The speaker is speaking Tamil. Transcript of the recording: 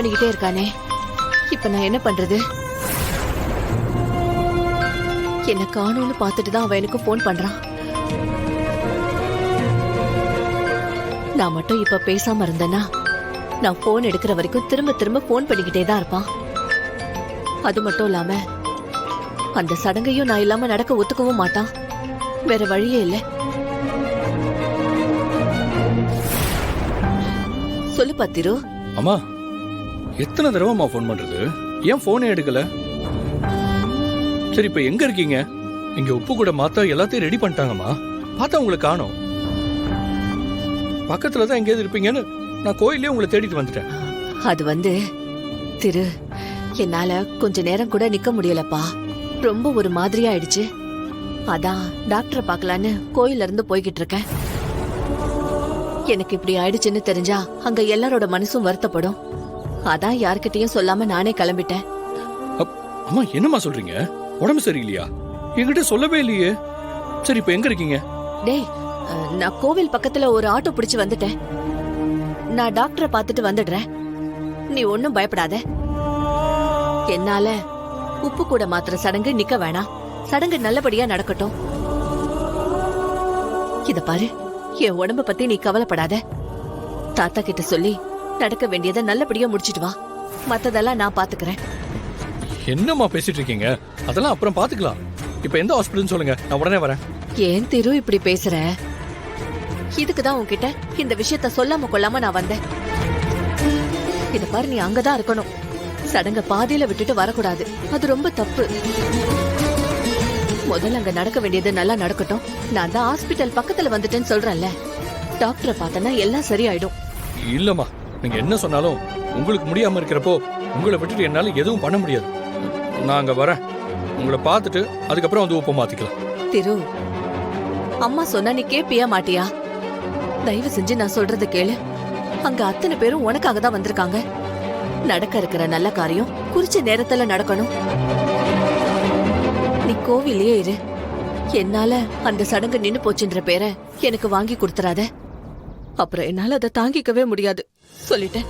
பண்ணிக்கிட்டே இருக்கானே, இப்ப நான் என்ன பண்றது? என்ன காணும்னு பார்த்துட்டு தான் அவன் எனக்கு போன் பண்றான். நான் மட்டும் இப்ப பேசாம இருந்தேன்னா நான் போன் எடுக்கிற வரைக்கும் திரும்ப திரும்ப போன் பண்ணிக்கிட்டே தான் இருப்பான். அது மட்டும் இல்லாம அந்த சடங்கையும் நான் இல்லாம நடக்க ஒத்துக்கவும் மாட்டான். வேற வழியே இல்ல. சொல்லு பத்திரு. அம்மா, எத்தனை தடவை போன் பண்றது? ஏன் போனே எடுக்கல? சரி, இப்ப எங்க இருக்கீங்க? இங்க உப்பு கூட மாத்தா எல்லாத்தையும் ரெடி பண்ணிட்டாங்கம்மா. பார்த்தா உங்களை காணோம். பக்கத்துலதான் எங்கேயாவது இருப்பீங்கன்னு நான் கோயிலே உங்களை தேடிட்டு வந்துட்டேன். அது திரு, என்னால கொஞ்ச நேரம் கூட நிக்க முடியலப்பா. ரொம்ப ஒரு மாதிரியா ஆயிடுச்சு. அதான் டாக்டரை பார்க்கலான்னு கோயில்ல இருந்து போய்கிட்டு இருக்கேன். எனக்கு இப்படி ஆயிடுச்சுன்னு தெரிஞ்சா அங்க எல்லாரோட மனசும் வருத்தப்படும். அதான் யார்கிட்டயும் சொல்லாம நானே கிளம்பிட்டேன். அம்மா, என்னம்மா சொல்றீங்க? உடம்பு சரியில்லையா? என்கிட்ட சொல்லவே இல்லையே. சரி, இப்ப எங்க இருக்கீங்க? டேய், நான் கோவில் பக்கத்துல ஒரு ஆட்டோ பிடிச்சு வந்துட்டேன். நான் டாக்டரை பார்த்துட்டு வந்துடுறேன். நீ ஒன்னும் பயப்படாத. என்னால உப்பு கூட மாத்திர சடங்கு நிக்க வேணாம். சடங்கு நல்லபடியா நடக்கட்டும். இத பாரு, என் உடம்ப பத்தி நீ கவலைப்படாத. தாத்தா கிட்ட சொல்லி நடக்க வேண்டியதை நல்லபடியா முடிச்சிட்டு வா. மத்ததெல்லாம் நான் பாத்துக்கிறேன். என்னம்மா பேசிட்டு இருக்கீங்க? அதெல்லாம் அப்புறம் பாத்துக்கலாம். இப்ப எந்த ஹாஸ்பிடல் சொல்லுங்க, நான் உடனே வரேன். ஏன் திரு இப்படி பேசுற? இதுக்குதான் உன்கிட்ட இந்த விஷயத்த சொல்லாம கொள்ளாம நான் வந்தேன். இத பாரு, நீ அங்கதான் இருக்கணும். சடங்க பாதியில விட்டுட்டு வரக்கூடாது. அது ரொம்ப தப்பு. முதல்ல அங்க நடக்க வேண்டியது நல்லா நடக்கட்டும். நான் தான் ஹாஸ்பிட்டல் பக்கத்துல வந்துட்டேன்னு சொல்றேன்ல. டாக்டரை பார்த்தனா எல்லாம் சரியாயிடும். இல்லம்மா, நீங்க என்ன சொன்னாலும் உங்களுக்கு முடியாம இருக்கிறப்போ உங்களை விட்டுட்டு என்னால எதுவும் பண்ண முடியாது. நான் அங்க வரேன். உங்களை பார்த்துட்டு அதுக்கப்புறம் வந்து உப்பு மாத்திக்கலாம். திரு, அம்மா சொன்னா நீ கேப்பியா மாட்டியா? தயவு செஞ்சு நான் சொல்றத கேளு. அங்க அத்தனை பேரும் உனக்காக தான் வந்திருக்காங்க. நடக்க இருக்கிற நல்ல காரியம் குறிச்ச நேரத்துல நடக்கணும். நீ கோவிலே இரு. என்னால அந்த சடங்கு நின்னு போச்சுன்ற பேரை எனக்கு வாங்கி கொடுத்துறாத. அப்புறம் என்னால அதை தாங்கிக்கவே முடியாது. சொல்லிட்டேன்.